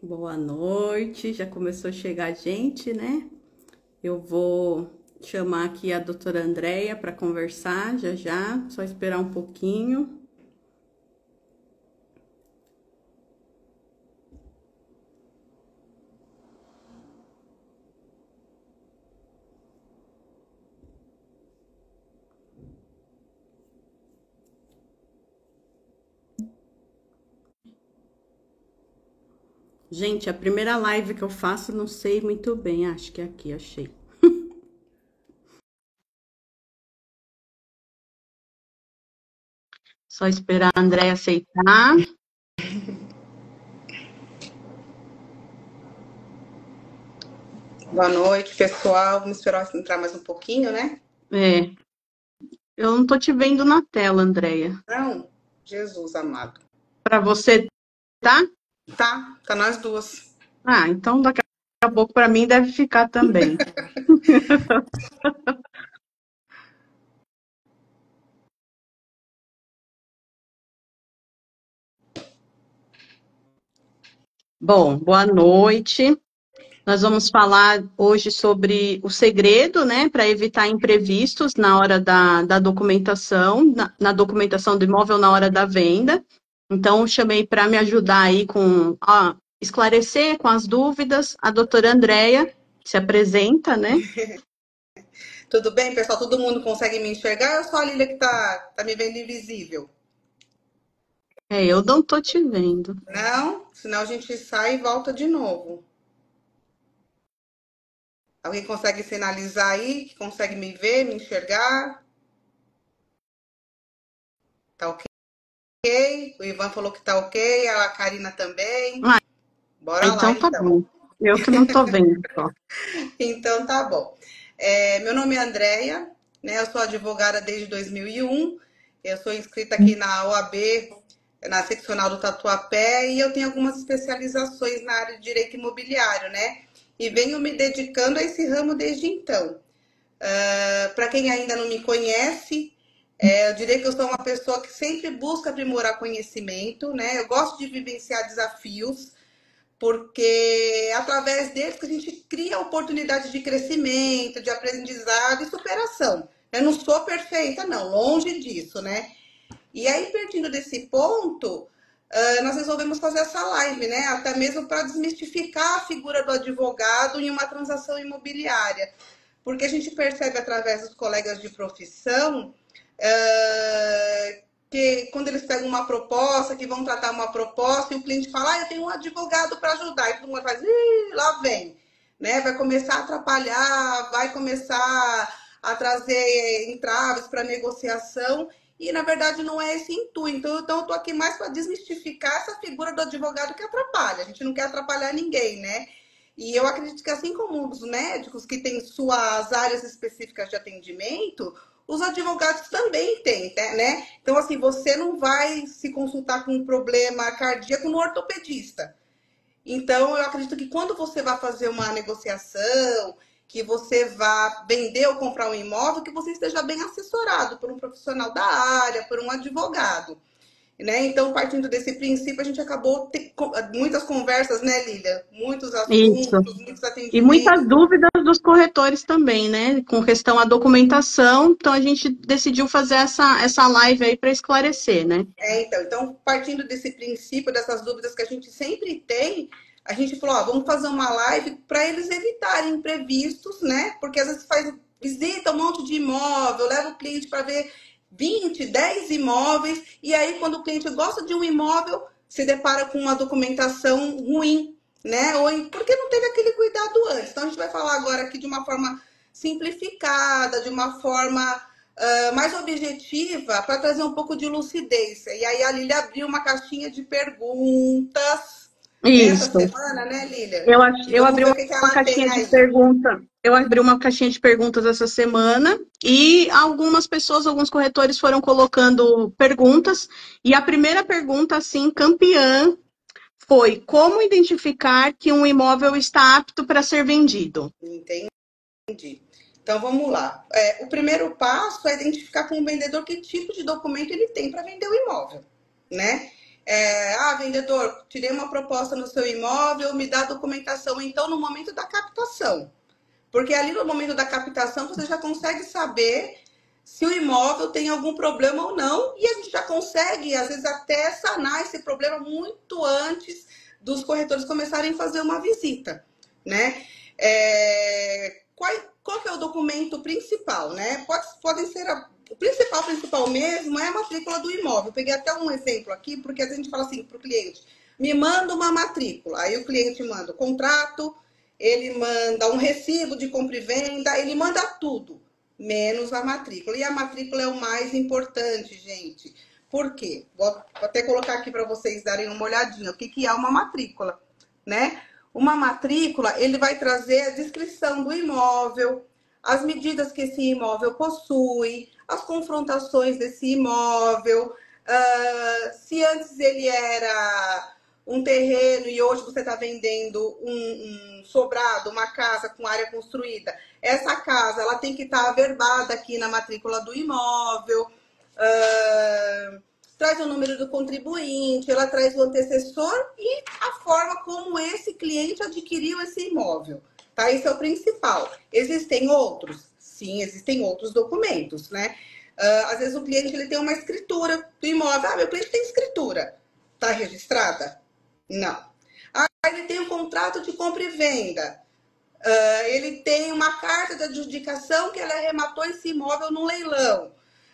Boa noite, já começou a chegar gente, né? Eu vou chamar aqui a doutora Andréia para conversar já já, só esperar um pouquinho. Gente, a primeira live que eu faço, não sei muito bem, acho que é aqui, achei. Só esperar a Andréia aceitar. Boa noite, pessoal. Vamos esperar entrar mais um pouquinho, né? É, eu não tô te vendo na tela, Andréia. Não, Jesus amado. Para você, tá? Tá nós duas. Ah, então daqui a pouco para mim deve ficar também. Bom, boa noite. Nós vamos falar hoje sobre o segredo, né, para evitar imprevistos na hora da documentação, na documentação do imóvel na hora da venda. Então, eu chamei para me ajudar aí com esclarecer com as dúvidas a doutora Andréia, se apresenta, né? Tudo bem, pessoal? Todo mundo consegue me enxergar? Ou só a Lília que tá me vendo invisível? É, eu não tô te vendo. Não? Senão a gente sai e volta de novo. Alguém consegue sinalizar aí? Que consegue me ver, me enxergar? Tá ok? O Ivan falou que tá ok, a Karina também. Ah, Bora lá, então tá então. bom. Eu que não tô vendo só. Então tá bom. Meu nome é Andréia, né? Eu sou advogada desde 2001. Eu sou inscrita aqui na OAB, na seccional do Tatuapé, e eu tenho algumas especializações na área de direito imobiliário, né? E venho me dedicando a esse ramo desde então. Para quem ainda não me conhece, eu diria que eu sou uma pessoa que sempre busca aprimorar conhecimento, né? Eu gosto de vivenciar desafios porque é através deles que a gente cria oportunidades de crescimento, de aprendizado e superação. Eu não sou perfeita, não, longe disso, né? E aí, partindo desse ponto, nós resolvemos fazer essa live, né? Até mesmo para desmistificar a figura do advogado em uma transação imobiliária. Porque a gente percebe através dos colegas de profissão que quando eles pegam uma proposta, que vão tratar uma proposta, e o cliente fala, eu tenho um advogado para ajudar, e todo mundo faz, lá vem, né? Vai começar a atrapalhar, vai começar a trazer entraves para negociação, e na verdade não é esse intuito. Então eu estou aqui mais para desmistificar essa figura do advogado que atrapalha. A gente não quer atrapalhar ninguém, né? E eu acredito que assim como os médicos que têm suas áreas específicas de atendimento, os advogados também têm, né? Então, assim, você não vai se consultar com um problema cardíaco no ortopedista. Então, eu acredito que quando você vai fazer uma negociação, que você vá vender ou comprar um imóvel, que você esteja bem assessorado por um profissional da área, por um advogado. Né? Então, partindo desse princípio, a gente acabou ter muitas conversas, né, Lília? Muitos Isso. assuntos, muitos E muitas atendimentos. dúvidas dos corretores também, né? Com questão à documentação. Então, a gente decidiu fazer essa live aí para esclarecer, né? Então, partindo desse princípio, dessas dúvidas que a gente sempre tem, a gente falou, vamos fazer uma live para eles evitarem imprevistos, né? Porque às vezes faz visita um monte de imóvel, leva o cliente para ver 20, 10 imóveis, e aí quando o cliente gosta de um imóvel, se depara com uma documentação ruim, né? Porque não teve aquele cuidado antes. Então, a gente vai falar agora aqui de uma forma simplificada, de uma forma mais objetiva para trazer um pouco de lucidez. E aí a Lília abriu uma caixinha de perguntas nessa Isso. semana, né, Lília? Eu, E eu vamos abri ver o uma que, que uma ela tem caixinha de aí. pergunta. Eu abri uma caixinha de perguntas essa semana e algumas pessoas, alguns corretores foram colocando perguntas. E a primeira pergunta, assim, campeã, foi como identificar que um imóvel está apto para ser vendido? Entendi. Então vamos lá. O primeiro passo é identificar com o vendedor que tipo de documento ele tem para vender o imóvel, né? Vendedor, tirei uma proposta no seu imóvel, me dá a documentação. Então, no momento da captação. Porque ali no momento da captação você já consegue saber se o imóvel tem algum problema ou não, e a gente já consegue, às vezes, até sanar esse problema muito antes dos corretores começarem a fazer uma visita, né? Qual que é o documento principal, né? Podem ser o principal mesmo é a matrícula do imóvel. Eu peguei até um exemplo aqui, porque às vezes a gente fala assim para o cliente, me manda uma matrícula. Aí o cliente manda o contrato, ele manda um recibo de compra e venda, ele manda tudo, menos a matrícula. E a matrícula é o mais importante, gente. Por quê? Vou até colocar aqui para vocês darem uma olhadinha. O que é uma matrícula, né? Uma matrícula, ele vai trazer a descrição do imóvel, as medidas que esse imóvel possui, as confrontações desse imóvel, se antes ele era um terreno e hoje você está vendendo um sobrado, uma casa com área construída. Essa casa ela tem que estar averbada aqui na matrícula do imóvel. Traz o número do contribuinte, ela traz o antecessor e a forma como esse cliente adquiriu esse imóvel. Tá? Esse é o principal. Existem outros? Sim, existem outros documentos, né? Às vezes o cliente ele tem uma escritura do imóvel. Meu cliente tem escritura. Tá registrada? Não. Ele tem um contrato de compra e venda. Ele tem uma carta de adjudicação que ela arrematou esse imóvel no leilão.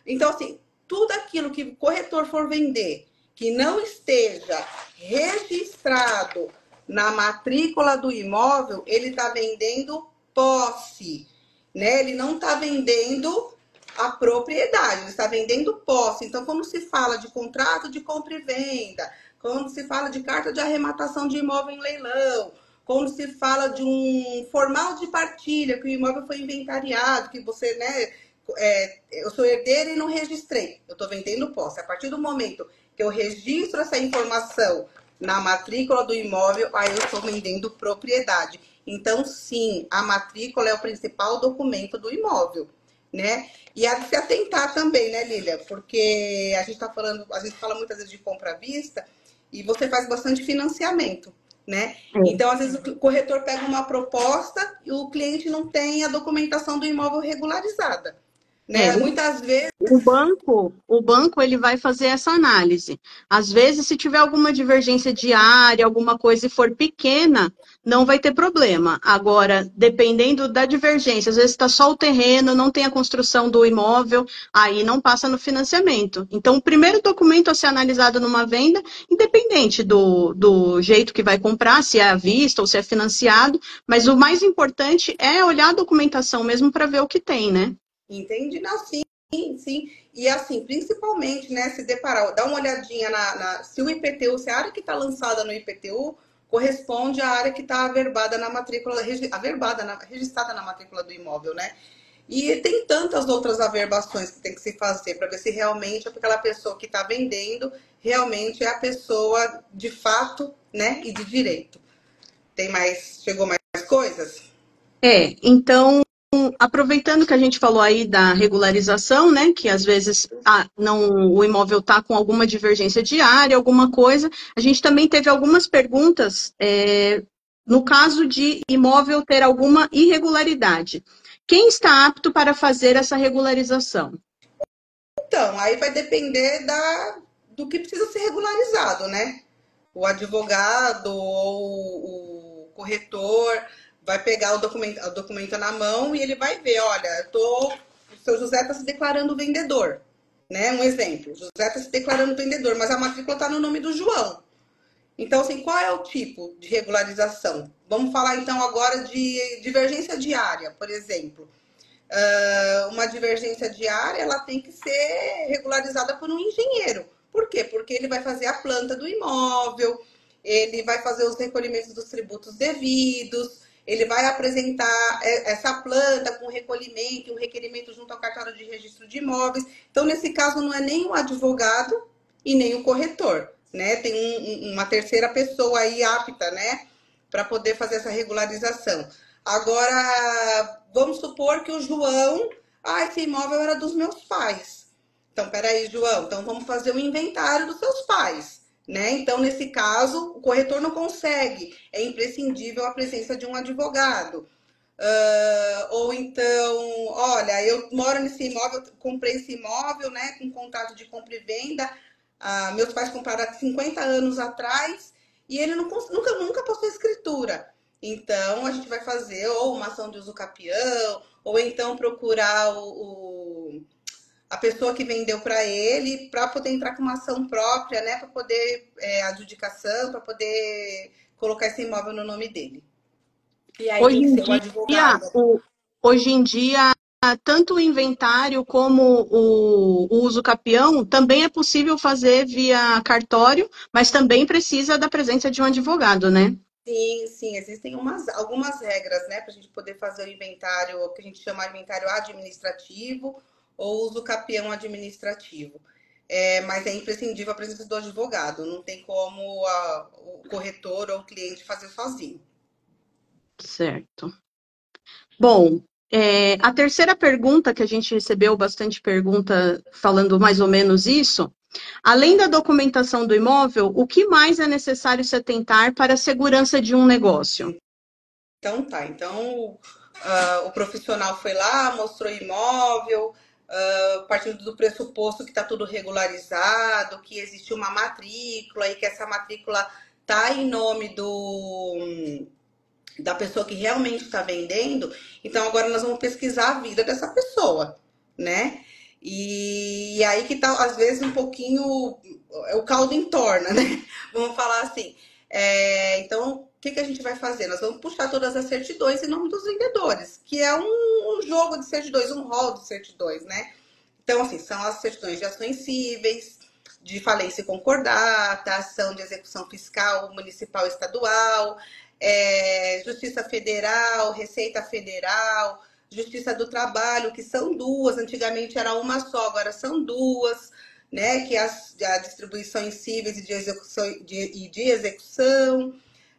Então, assim, tudo aquilo que o corretor for vender que não esteja registrado na matrícula do imóvel, ele está vendendo posse, né? Ele não está vendendo a propriedade, ele está vendendo posse. Então, quando se fala de contrato de compra e venda, quando se fala de carta de arrematação de imóvel em leilão, quando se fala de um formal de partilha, que o imóvel foi inventariado, que você, né, eu sou herdeira e não registrei, eu estou vendendo posse. A partir do momento que eu registro essa informação na matrícula do imóvel, aí eu estou vendendo propriedade. Então, sim, a matrícula é o principal documento do imóvel, né? E há de se atentar também, né, Lília? Porque a gente está falando, a gente fala muitas vezes de compra à vista e você faz bastante financiamento, né? Então, às vezes, o corretor pega uma proposta e o cliente não tem a documentação do imóvel regularizada, né? Muitas vezes. O banco ele vai fazer essa análise. Às vezes, se tiver alguma divergência de área, alguma coisa e for pequena, não vai ter problema. Agora, dependendo da divergência, às vezes está só o terreno, não tem a construção do imóvel, aí não passa no financiamento. Então, o primeiro documento a ser analisado numa venda, independente do jeito que vai comprar, se é à vista ou se é financiado, mas o mais importante é olhar a documentação mesmo para ver o que tem, né? Entende? Não, sim, sim. E assim, principalmente, né, se deparar, dá uma olhadinha se o IPTU, se a área que está lançada no IPTU corresponde à área que está averbada na matrícula, registrada na matrícula do imóvel, né? E tem tantas outras averbações que tem que se fazer para ver se realmente aquela pessoa que está vendendo realmente é a pessoa de fato, né, e de direito. Chegou mais coisas? Então, aproveitando que a gente falou aí da regularização, né, que às vezes o imóvel está com alguma divergência de área, alguma coisa, a gente também teve algumas perguntas no caso de imóvel ter alguma irregularidade. Quem está apto para fazer essa regularização? Então, aí vai depender do que precisa ser regularizado, né? O advogado ou o corretor vai pegar o documento na mão e ele vai ver, olha, o seu José está se declarando vendedor, né? Um exemplo, o José está se declarando vendedor, mas a matrícula está no nome do João. Então, assim, qual é o tipo de regularização? Vamos falar então agora de divergência diária, por exemplo. Uma divergência diária, ela tem que ser regularizada por um engenheiro. Por quê? Porque ele vai fazer a planta do imóvel, ele vai fazer os recolhimentos dos tributos devidos, ele vai apresentar essa planta com recolhimento, um requerimento junto ao cartório de registro de imóveis. Então, nesse caso, não é nem o advogado e nem o corretor, né? Tem uma terceira pessoa aí apta, né, para poder fazer essa regularização. Agora, vamos supor que o João, esse imóvel era dos meus pais. Então, peraí, João, então vamos fazer um inventário dos seus pais. né? Então, nesse caso, o corretor não consegue, é imprescindível a presença de um advogado. Ou então, olha, eu moro nesse imóvel, comprei esse imóvel, né, com contrato de compra e venda. Meus pais compraram há 50 anos atrás e ele nunca passou escritura. Então, a gente vai fazer ou uma ação de uso capião, ou então procurar a pessoa que vendeu para ele, para poder entrar com uma ação própria, né, para poder adjudicação, para poder colocar esse imóvel no nome dele. E aí Hoje tem que em ser o dia, advogado. hoje em dia, tanto o inventário como o uso capião também é possível fazer via cartório, mas também precisa da presença de um advogado, né? Sim, sim, existem algumas regras, né, para a gente poder fazer o inventário, o que a gente chama de inventário administrativo ou uso capião administrativo. Mas é imprescindível a presença do advogado, não tem como o corretor ou o cliente fazer sozinho. Certo. Bom, a terceira pergunta, que a gente recebeu bastante pergunta falando mais ou menos isso, além da documentação do imóvel, o que mais é necessário se atentar para a segurança de um negócio? Então tá, então o profissional foi lá, mostrou o imóvel, partindo do pressuposto que está tudo regularizado, que existe uma matrícula e que essa matrícula tá em nome da pessoa que realmente está vendendo. Então agora nós vamos pesquisar a vida dessa pessoa, né? E aí que tá, às vezes, um pouquinho o caldo entorna, né? Vamos falar assim. Então, o que, que a gente vai fazer? Nós vamos puxar todas as certidões em nome dos vendedores, que é um jogo de certidões, um rol de certidões, né? Então, assim, são as certidões de ações cíveis, de falência concordata, ação de execução fiscal municipal e estadual, Justiça Federal, Receita Federal, Justiça do Trabalho, que são duas, antigamente era uma só, agora são duas, né? Que é a distribuições cíveis e de execução.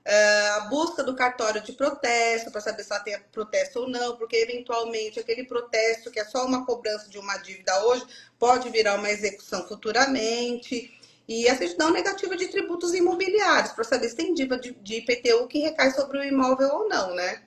A busca do cartório de protesto, para saber se ela tem protesto ou não, porque eventualmente aquele protesto, que é só uma cobrança de uma dívida hoje, pode virar uma execução futuramente. E a certidão negativa de tributos imobiliários, para saber se tem dívida de IPTU que recai sobre o imóvel ou não, né?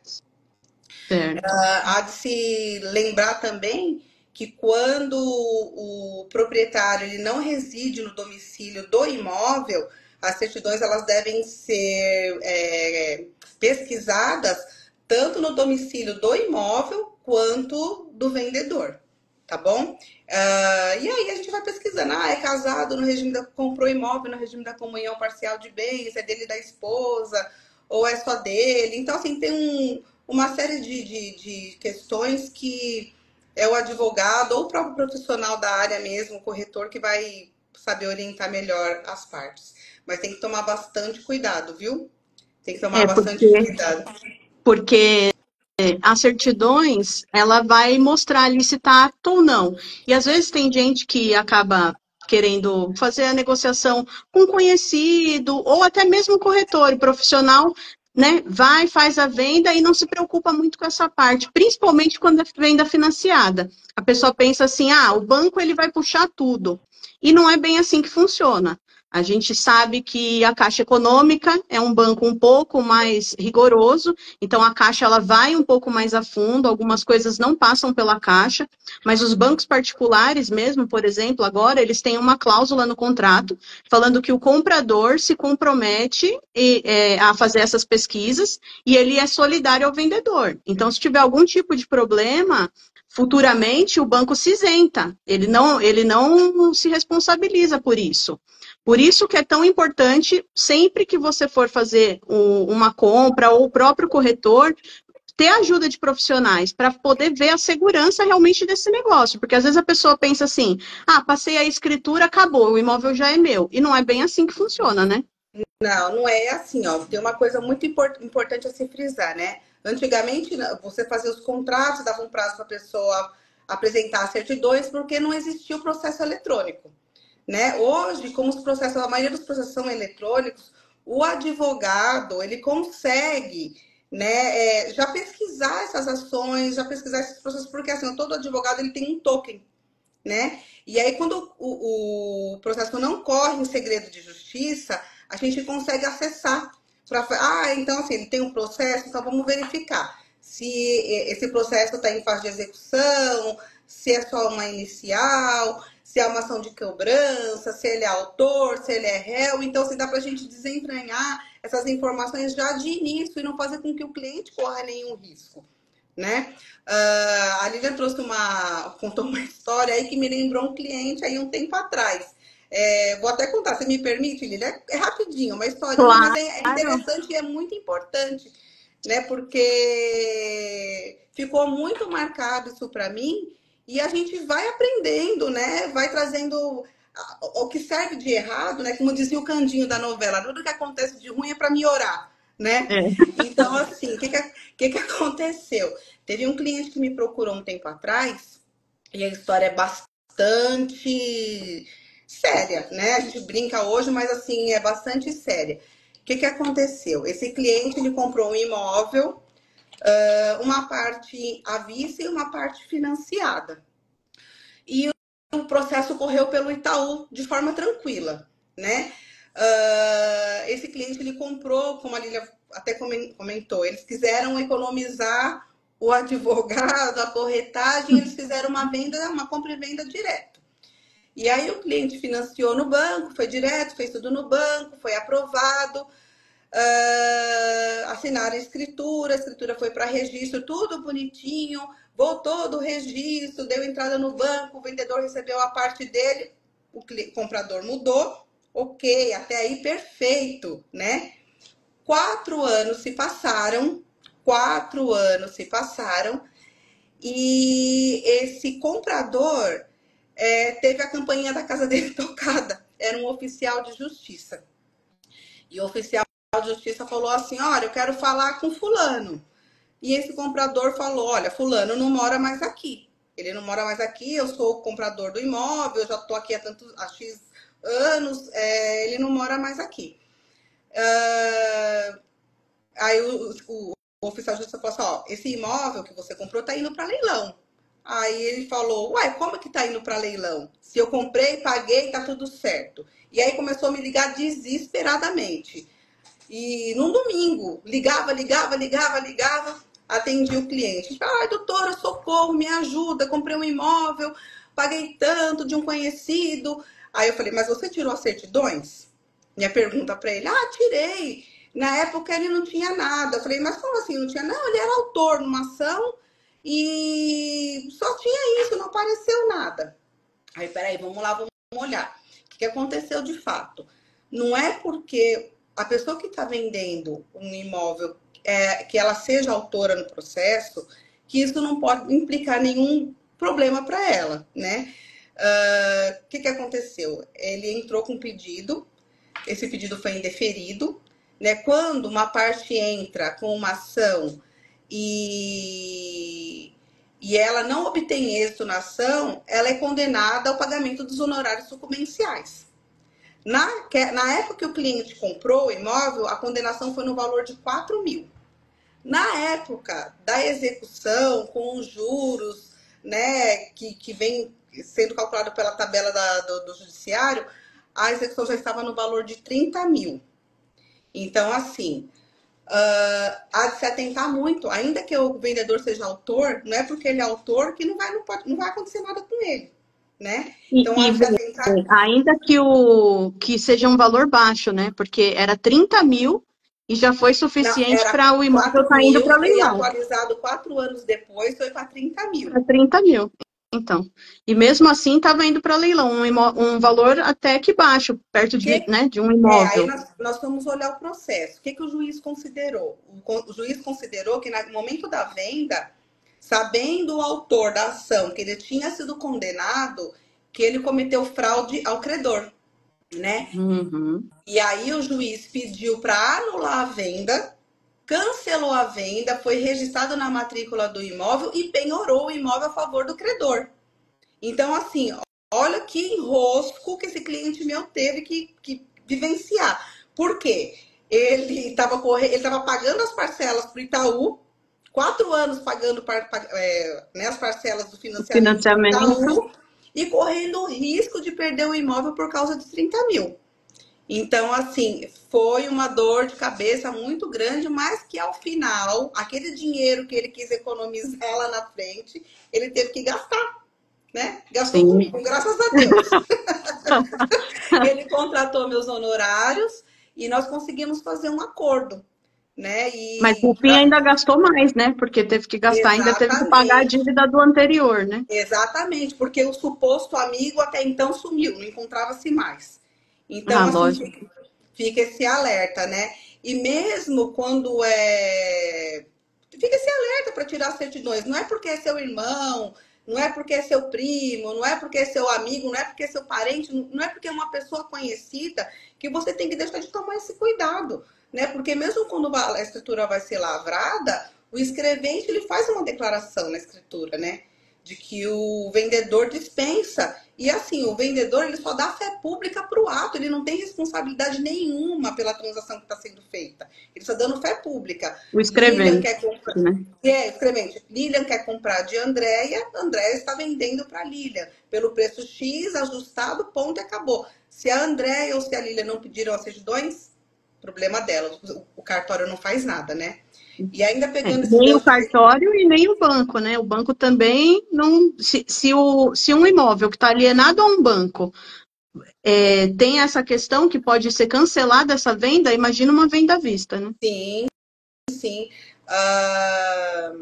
Certo. Há de se lembrar também que quando o proprietário ele não reside no domicílio do imóvel, as certidões elas devem ser pesquisadas tanto no domicílio do imóvel quanto do vendedor, tá bom? E aí a gente vai pesquisando, é casado no regime comprou imóvel no regime da comunhão parcial de bens, é dele e da esposa, ou é só dele. Então, assim, tem uma série de questões que é o advogado ou o próprio profissional da área mesmo, o corretor, que vai saber orientar melhor as partes. Mas tem que tomar bastante cuidado, viu? Tem que tomar É, bastante cuidado. porque as certidões, ela vai mostrar ali se está apto ou não. E às vezes tem gente que acaba querendo fazer a negociação com conhecido, ou até mesmo o corretor, o profissional, né, vai, faz a venda e não se preocupa muito com essa parte, principalmente quando é venda financiada. A pessoa pensa assim, o banco ele vai puxar tudo. E não é bem assim que funciona. A gente sabe que a Caixa Econômica é um banco um pouco mais rigoroso, então a Caixa ela vai um pouco mais a fundo, algumas coisas não passam pela Caixa, mas os bancos particulares mesmo, por exemplo, agora eles têm uma cláusula no contrato falando que o comprador se compromete a fazer essas pesquisas e ele é solidário ao vendedor. Então, se tiver algum tipo de problema, futuramente o banco se isenta, ele não se responsabiliza por isso. Por isso que é tão importante, sempre que você for fazer uma compra ou o próprio corretor, ter ajuda de profissionais para poder ver a segurança realmente desse negócio. Porque às vezes a pessoa pensa assim, passei a escritura, acabou, o imóvel já é meu. E não é bem assim que funciona, né? Não, não é assim, ó. Tem uma coisa muito importante a se frisar, né? Antigamente, você fazia os contratos, dava um prazo para a pessoa apresentar as certidões, porque não existia o processo eletrônico, né? Hoje, como a maioria dos processos são eletrônicos, o advogado, ele consegue, né, já pesquisar essas ações, já pesquisar esses processos, porque assim, todo advogado ele tem um token, né? E aí, quando o processo não corre em segredo de justiça, a gente consegue acessar. Então, assim, ele tem um processo, então vamos verificar se esse processo está em fase de execução, se é só uma inicial, se é uma ação de cobrança, se ele é autor, se ele é réu. Então, se dá para a gente desentranhar essas informações já de início e não fazer com que o cliente corra nenhum risco, né? A Lilian contou uma história aí que me lembrou um cliente aí um tempo atrás. Vou até contar, você me permite, Lilian? É rapidinho, uma historinha, mas é Claro, interessante e é muito importante, né? Porque ficou muito marcado isso para mim e a gente vai aprendendo, né? Vai trazendo o que serve de errado, né? Como dizia o Candinho da novela, tudo que acontece de ruim é para melhorar, né? é. Então, assim, o que aconteceu? Teve um cliente que me procurou um tempo atrás e a história é bastante séria, né? A gente brinca hoje, mas assim, é bastante séria. O que aconteceu? Esse cliente, ele comprou um imóvel, uma parte à vista e uma parte financiada. E o processo correu pelo Itaú de forma tranquila, né? Esse cliente, ele comprou, como a Lilia até comentou, eles quiseram economizar o advogado, a corretagem, eles fizeram uma compra e venda direto. E aí o cliente financiou no banco, foi direto, fez tudo no banco, foi aprovado, assinaram a escritura foi para registro, tudo bonitinho, voltou do registro, deu entrada no banco, o vendedor recebeu a parte dele, o comprador mudou, ok, até aí perfeito, né? 4 anos se passaram, 4 anos se passaram, e esse comprador teve a campainha da casa dele tocada. Era um oficial de justiça. E o oficial de justiça falou assim: olha, eu quero falar com fulano. E esse comprador falou: olha, fulano não mora mais aqui. Ele não mora mais aqui, eu sou o comprador do imóvel, eu já estou aqui há X anos, ele não mora mais aqui. Aí o oficial de justiça falou assim: ó, esse imóvel que você comprou está indo para leilão. Aí ele falou: uai, como que tá indo para leilão? Se eu comprei, paguei, tá tudo certo. E aí começou a me ligar desesperadamente. E num domingo, ligava, atendi o cliente. Ai, doutora, socorro, me ajuda, comprei um imóvel, paguei tanto de um conhecido. Aí eu falei: mas você tirou as certidões? Minha pergunta para ele: ah, tirei. Na época ele não tinha nada. Eu falei: mas como assim não tinha? Não, ele era autor numa ação e só tinha isso, não apareceu nada. Aí, peraí, vamos lá, vamos olhar. O que aconteceu de fato? Não é porque a pessoa que está vendendo um imóvel, que ela seja autora no processo, que isso não pode implicar nenhum problema para ela, né? O que aconteceu? Ele entrou com um pedido, esse pedido foi indeferido, né? Quando uma parte entra com uma ação e ela não obtém êxito na ação, ela é condenada ao pagamento dos honorários sucumbenciais. Na época que o cliente comprou o imóvel, a condenação foi no valor de 4 mil. Na época da execução, com os juros, né, que vem sendo calculado pela tabela do judiciário, a execução já estava no valor de 30 mil. Então, assim, há de se atentar muito, ainda que o vendedor seja autor, não é porque ele é autor que não vai acontecer nada com ele, né? Então, há de se atentar. Ainda que seja um valor baixo, né? Porque era 30 mil e já foi Não, suficiente era para o imóvel 4 estar indo mil para e leilão. atualizado 4 anos depois foi para 30 mil. Para 30 mil. Então, e mesmo assim estava indo para leilão, um valor até que baixo, perto de um Aí imóvel. nós vamos olhar o processo. O que o juiz considerou? O juiz considerou que no momento da venda, sabendo o autor da ação que ele tinha sido condenado, que ele cometeu fraude ao credor, né? Uhum. E aí o juiz pediu para anular a venda, cancelou a venda, foi registrado na matrícula do imóvel e penhorou o imóvel a favor do credor. Então, assim, olha que enrosco que esse cliente meu teve que vivenciar. Por quê? Ele estava pagando as parcelas para o Itaú, 4 anos pagando as parcelas do financiamento para o Financiamento. Itaú, e correndo o risco de perder o imóvel por causa de 30 mil. Então, assim, foi uma dor de cabeça muito grande, mas que ao final, aquele dinheiro que ele quis economizar lá na frente, ele teve que gastar, né? Gastou Sim. comigo, graças a Deus. Ele contratou meus honorários e nós conseguimos fazer um acordo, né? Mas no fim ainda gastou mais, né? Porque teve que gastar, ainda teve que pagar a Exatamente, dívida do anterior, né? exatamente, porque o suposto amigo até então sumiu, não encontrava-se mais. Então, Ah, assim, lógico. fica esse alerta, né? E mesmo quando é. Fica esse alerta para tirar certidões. Não é porque é seu irmão, não é porque é seu primo, não é porque é seu amigo, não é porque é seu parente, não é porque é uma pessoa conhecida que você tem que deixar de tomar esse cuidado, né? Porque mesmo quando a escritura vai ser lavrada, o escrevente ele faz uma declaração na escritura, né? De que o vendedor dispensa. E assim, o vendedor ele só dá fé pública para o ato, ele não tem responsabilidade nenhuma pela transação que está sendo feita. Ele está dando fé pública. O Lilian escrevente, quer comprar. né? Escrevente. Lilian quer comprar de Andréia, Andréia está vendendo para Lilian pelo preço X, ajustado, ponto e acabou. Se a Andréia ou se a Lilian não pediram as certidões, problema dela. O cartório não faz nada, né? E ainda É, pegando esse nem o gancho. cartório e nem o banco, né? O banco também não. Se um imóvel que está alienado a um banco tem essa questão que pode ser cancelada essa venda, imagina uma venda à vista, né? Sim, sim. Ah,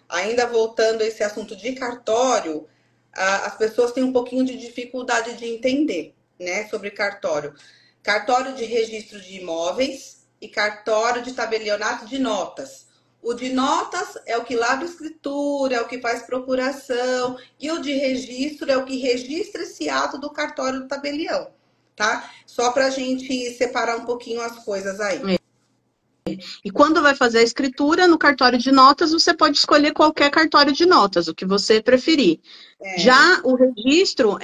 ainda voltando a esse assunto de cartório, as pessoas têm um pouquinho de dificuldade de entender, né, sobre cartório. Cartório de registro de imóveis e cartório de tabelionato de notas. O de notas é o que lavra escritura, é o que faz procuração, e o de registro é o que registra esse ato do cartório do tabelião, tá? Só para a gente separar um pouquinho as coisas aí. E quando vai fazer a escritura no cartório de notas, você pode escolher qualquer cartório de notas, o que você preferir. É, Já o registro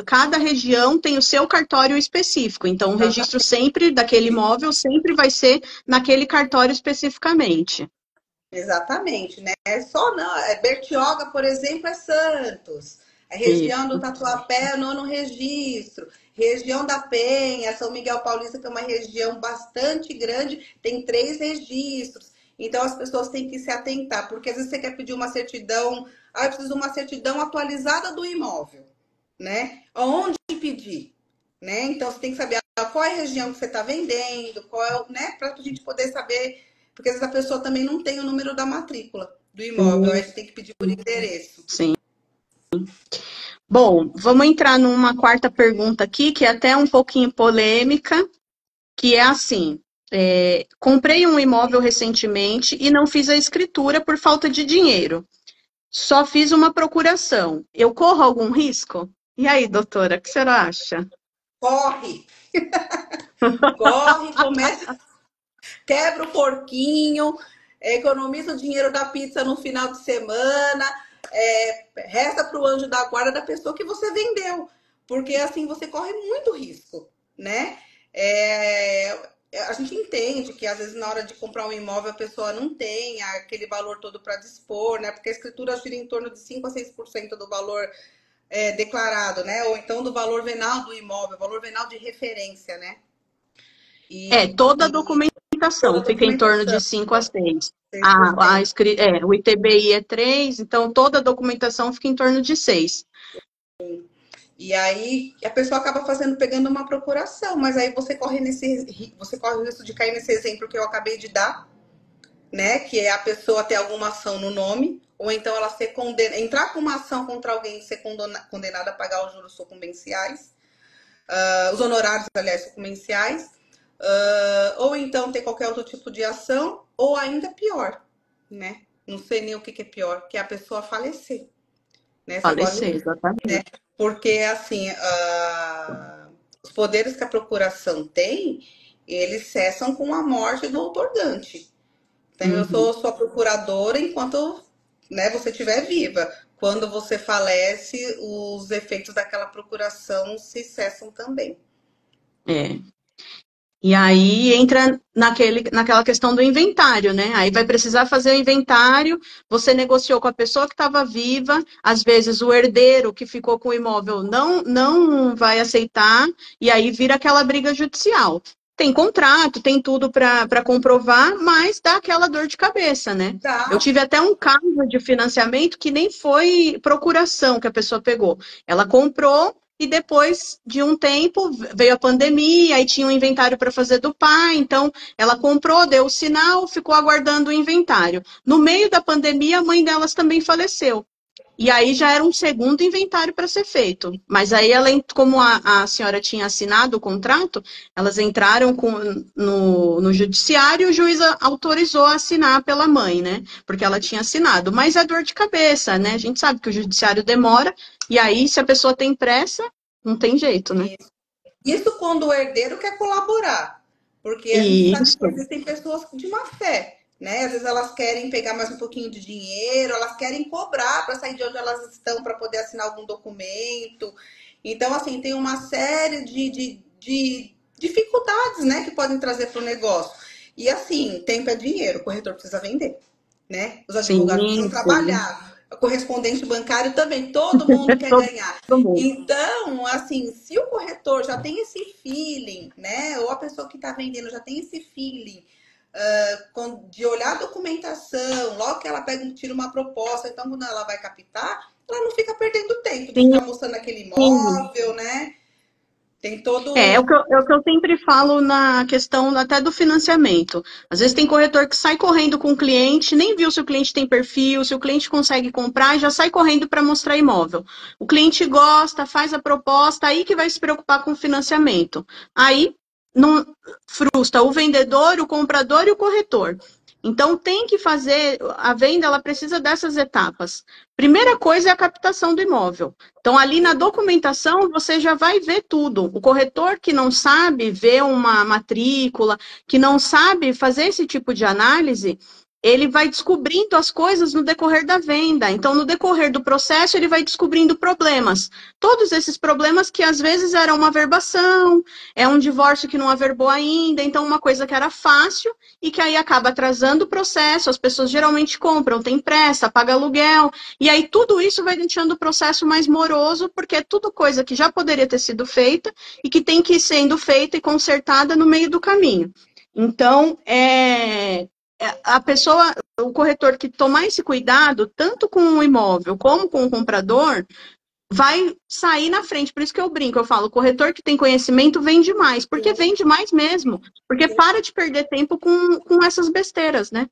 cada região tem o seu cartório específico. Então, o registro sempre daquele imóvel sempre vai ser naquele cartório especificamente. exatamente, né? É só não, Bertioga, por exemplo, é Santos. A região do Isso. Tatuapé é nono registro. Região da Penha, São Miguel Paulista, que é uma região bastante grande, tem 3 registros. Então as pessoas têm que se atentar, porque às vezes você quer pedir uma certidão, eu preciso de uma certidão atualizada do imóvel, né? Onde pedir? Né? Então você tem que saber qual é a região que você está vendendo, qual é, né? Para a gente poder saber, porque às vezes a pessoa também não tem o número da matrícula do imóvel, aí a gente tem que pedir por endereço. Sim. Bom, vamos entrar numa quarta pergunta aqui, que é até um pouquinho polêmica, que é assim: comprei um imóvel recentemente e não fiz a escritura por falta de dinheiro. Só fiz uma procuração. Eu corro algum risco? E aí, doutora, o que você acha? Corre, corre, começa, quebra o porquinho, economiza o dinheiro da pizza no final de semana, resta para o anjo da guarda da pessoa que você vendeu, porque assim você corre muito risco, né? É, a gente entende que às vezes na hora de comprar um imóvel a pessoa não tem aquele valor todo para dispor, né? Porque a escritura gira em torno de 5 a 6% do valor declarado, né? Ou então do valor venal do imóvel, valor venal de referência, né? Toda a E toda documentação a fica em torno documentação, de 5 a 6. 6%. O ITBI é 3, então toda a documentação fica em torno de 6. E aí a pessoa acaba pegando uma procuração, mas aí você corre o risco de cair nesse exemplo que eu acabei de dar, né? Que é a pessoa ter alguma ação no nome, ou então ela entrar com uma ação contra alguém e ser condenada a pagar os juros sucumbenciais, os honorários, aliás, sucumbenciais, ou então ter qualquer outro tipo de ação, ou ainda pior, né? Não sei nem o que é pior, que é a pessoa falecer, né? Você corre o Falecer, risco, né? exatamente. Porque, assim, os poderes que a procuração tem, eles cessam com a morte do otorgante. Então, eu Uhum. sou sua procuradora enquanto, né, você estiver viva. Quando você falece, os efeitos daquela procuração se cessam também. É. E aí entra naquela questão do inventário, né? Aí vai precisar fazer o inventário, você negociou com a pessoa que estava viva, às vezes o herdeiro que ficou com o imóvel não vai aceitar, e aí vira aquela briga judicial. Tem contrato, tem tudo para comprovar, mas dá aquela dor de cabeça, né? Eu Tá. tive até um caso de financiamento que nem foi procuração que a pessoa pegou. Ela comprou. E depois de um tempo veio a pandemia, aí tinha um inventário para fazer do pai, então ela comprou, deu o sinal, ficou aguardando o inventário. No meio da pandemia, a mãe delas também faleceu. E aí já era um segundo inventário para ser feito. Mas aí ela, como a senhora tinha assinado o contrato, elas entraram no judiciário e o juiz autorizou a assinar pela mãe, né? Porque ela tinha assinado. Mas é dor de cabeça, né? A gente sabe que o judiciário demora, e aí, se a pessoa tem pressa, não tem jeito, né? Isso. Isso quando o herdeiro quer colaborar, porque a gente sabe que Isso, existem pessoas de má fé, né? Às vezes elas querem pegar mais um pouquinho de dinheiro, elas querem cobrar para sair de onde elas estão para poder assinar algum documento. Então, assim, tem uma série de dificuldades, né, que podem trazer para o negócio. E assim, tempo é dinheiro, o corretor precisa vender, né? Os advogados precisam sim, sim. trabalhar, o correspondente bancário também, todo mundo quer Todo ganhar. mundo. Então, assim, se o corretor já tem esse feeling, né? Ou a pessoa que está vendendo já tem esse feeling de olhar a documentação, logo que ela pega, tira uma proposta, então quando ela vai captar, ela não fica perdendo tempo de Sim, ficar mostrando aquele sim. imóvel, né? Tem É o todo. que eu sempre falo na questão até do financiamento. Às vezes tem corretor que sai correndo com o cliente, nem viu se o cliente tem perfil, se o cliente consegue comprar, e já sai correndo para mostrar imóvel. O cliente gosta, faz a proposta, aí que vai se preocupar com o financiamento. Aí não frustra o vendedor, o comprador e o corretor. Então tem que fazer a venda, ela precisa dessas etapas. Primeira coisa é a captação do imóvel. Então, ali na documentação, você já vai ver tudo. O corretor que não sabe ver uma matrícula, que não sabe fazer esse tipo de análise, ele vai descobrindo as coisas no decorrer da venda. Então, no decorrer do processo, ele vai descobrindo problemas. Todos esses problemas que às vezes eram uma averbação, é um divórcio que não averbou ainda, então uma coisa que era fácil e que aí acaba atrasando o processo. As pessoas geralmente compram, tem pressa, paga aluguel. E aí tudo isso vai deixando o processo mais moroso, porque é tudo coisa que já poderia ter sido feita e que tem que ir sendo feita e consertada no meio do caminho. Então, a pessoa, o corretor que tomar esse cuidado, tanto com o imóvel como com o comprador, vai sair na frente. Por isso que eu brinco, eu falo, o corretor que tem conhecimento vende mais, porque vende mais mesmo, porque para de perder tempo com essas besteiras, né?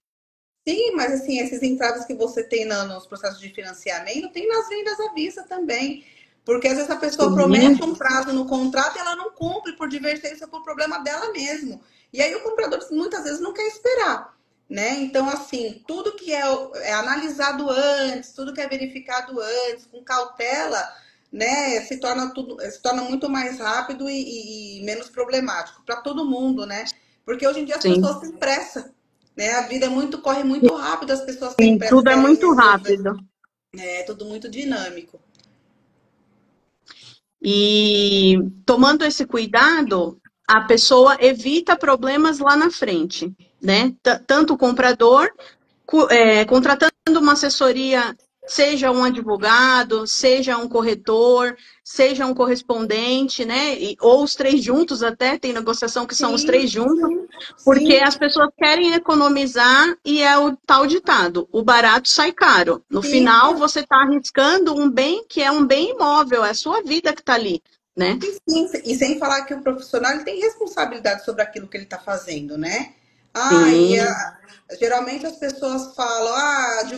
Sim, mas assim, esses entraves que você tem nos processos de financiamento, tem nas vendas à vista também. Porque às vezes a pessoa promete Sim, um prazo no contrato e ela não cumpre por divergência, por problema dela mesmo. E aí o comprador muitas vezes não quer esperar, né? Então, assim, tudo que é analisado antes, tudo que é verificado antes, com cautela, né, se torna muito mais rápido e menos problemático para todo mundo, né? Porque hoje em dia as pessoas sim. têm pressa, né? A vida corre muito rápido, as pessoas têm Sim, pressa, tudo é querem muito resolver. rápido. É tudo muito dinâmico. E tomando esse cuidado, a pessoa evita problemas lá na frente, né? Tanto o comprador, contratando uma assessoria, seja um advogado, seja um corretor, seja um correspondente, né? Ou os três juntos até, tem negociação que são os Sim, três juntos, sim, porque sim, as pessoas querem economizar e é o tal ditado: o barato sai caro. No sim. final, você está arriscando um bem que é um bem imóvel, é a sua vida que está ali, né? Sim, e sem falar que o profissional ele tem responsabilidade sobre aquilo que ele está fazendo, né? Sim, Geralmente as pessoas falam,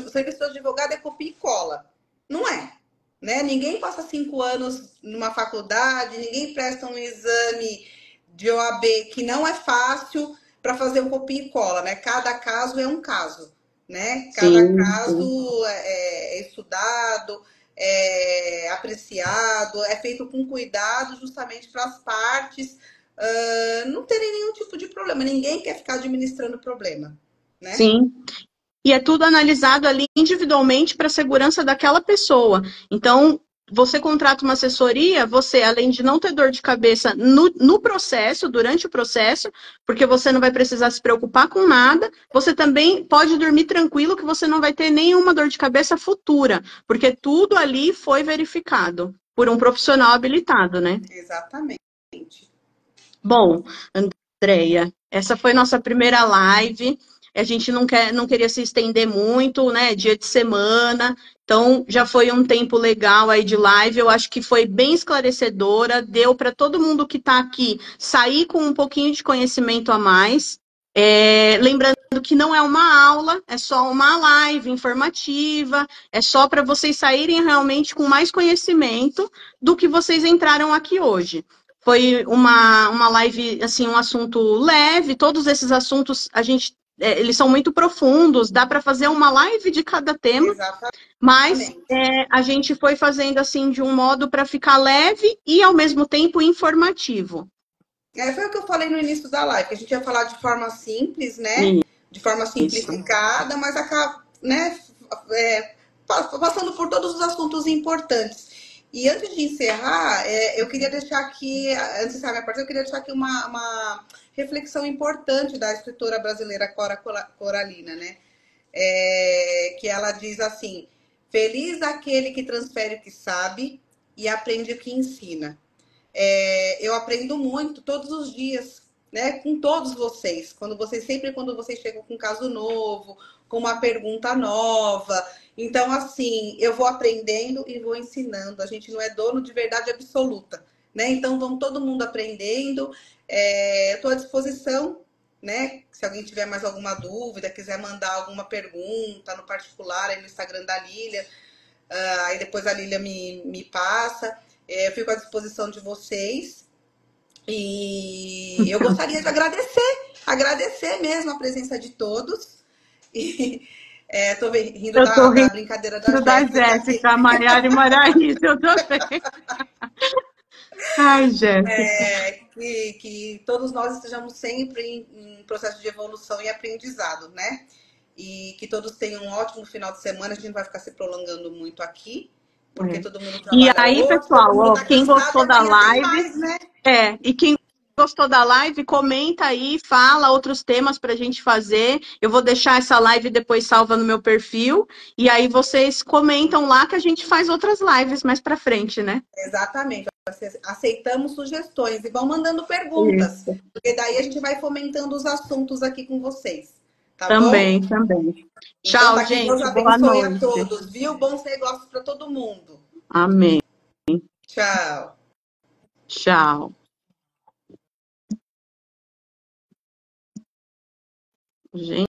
o serviço do advogado é copia e cola. Não é, né? Ninguém passa 5 anos numa faculdade, ninguém presta um exame de OAB que não é fácil para fazer um copia e cola, né? Cada caso é um caso, né? Cada sim, sim. caso é estudado, é apreciado, é feito com cuidado justamente para as partes não terem nenhum tipo de problema. Ninguém quer ficar administrando problema, né? Sim. E é tudo analisado ali individualmente para a segurança daquela pessoa. Então, você contrata uma assessoria, você, além de não ter dor de cabeça no processo, durante o processo, porque você não vai precisar se preocupar com nada, você também pode dormir tranquilo que você não vai ter nenhuma dor de cabeça futura, porque tudo ali foi verificado por um profissional habilitado, né? Exatamente. Bom, Andréia, essa foi nossa primeira live. A gente não queria se estender muito, né? Dia de semana. Então, já foi um tempo legal aí de live. Eu acho que foi bem esclarecedora. Deu para todo mundo que está aqui sair com um pouquinho de conhecimento a mais. Lembrando que não é uma aula, é só uma live informativa. É só para vocês saírem realmente com mais conhecimento do que vocês entraram aqui hoje. Foi uma live, assim, um assunto leve. Todos esses assuntos, eles são muito profundos. Dá para fazer uma live de cada tema, Exatamente. mas a gente foi fazendo assim de um modo para ficar leve e ao mesmo tempo informativo. Foi o que eu falei no início da live, que a gente ia falar de forma simples, né? De forma Isso. simplificada, mas acaba, né? Passando por todos os assuntos importantes. E antes de encerrar, eu queria deixar aqui, antes de encerrar minha parte, eu queria deixar aqui uma reflexão importante da escritora brasileira Cora Coralina, né? Que ela diz assim: feliz aquele que transfere o que sabe e aprende o que ensina. Eu aprendo muito todos os dias, né, com todos vocês. Quando vocês chegam com um caso novo, com uma pergunta nova. Então, assim, eu vou aprendendo e vou ensinando. A gente não é dono de verdade absoluta, né? Então, vamos todo mundo aprendendo. Estou à disposição, né? Se alguém tiver mais alguma dúvida, quiser mandar alguma pergunta no particular aí no Instagram da Lília, aí depois a Lília me passa. Eu fico à disposição de vocês. E eu gostaria de agradecer mesmo a presença de todos. E tô rindo Eu tô da rindo brincadeira da da Jéssica, Jéssica, Maiara e Maraísa, eu também. Ai, Jéssica. que todos nós estejamos sempre em processo de evolução e aprendizado, né? E que todos tenham um ótimo final de semana. A gente não vai ficar se prolongando muito aqui, porque todo mundo E trabalha aí, hoje, todo pessoal, mundo ó, tá quem cansado e gostou da amanhã tem live, mais, né? e quem gostou da live, comenta aí, fala outros temas para a gente fazer. Eu vou deixar essa live depois salva no meu perfil, e aí vocês comentam lá que a gente faz outras lives mais para frente, né? Exatamente. Aceitamos sugestões e vão mandando perguntas, Isso. porque daí a gente vai fomentando os assuntos aqui com vocês, tá bom? Também, também. Então Tchau, tá, que Deus gente. Boa abençoe a noite. todos, viu? Bons negócios para todo mundo. Amém. Tchau. Tchau. Gente.